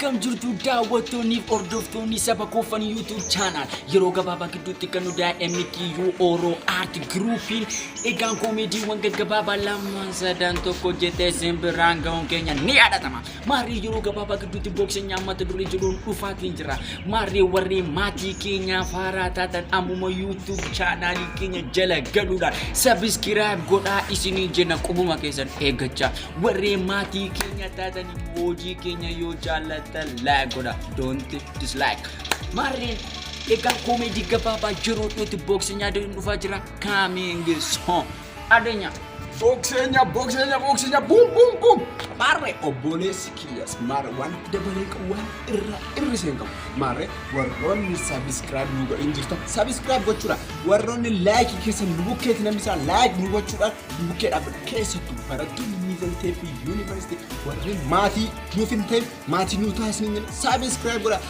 Akkam jirtu daawwattoonni hordoftoonni saba koofan YouTube channel yeroo gabaabaa gidduutti kan nu MTU Oro Art Groupin egaan komeediiwwan gaggabaabaa lamaan sadan tokko jettee simbiraan ga'uun keenya ni yaadatama. Maarii yeroo gabaabaa gidduutti bokseenyaa mata duree jedhuun dhufaatiin jira. Maarii warri maatii keenya faaraa taatan ammuma YouTube channel keenya jala galuudhaan subscribe godhaa isinii jenna qubuma keessan eeggachaa. Warri maatii keenya taatan hojii keenya yoo jaalatan like godha, don't dislike. Maarii egaan komeedii gabaabaa yeroo dhufti bokseenyaa dhufaa jira coming soon. Adanya boksenya boom boom mare obboleessi kiyas mare waan dabalee qawan irra seenqabu mare warroonni subscribe nu godhin jirtan subscribe gochuudha warroonni like keessan nu bukkeetti namni isaa like nu gochuudha bukkeedhaaf keessattuu barattoonni Middle University warri maatii nu fintee maatii nu taasisanii subscribe godha.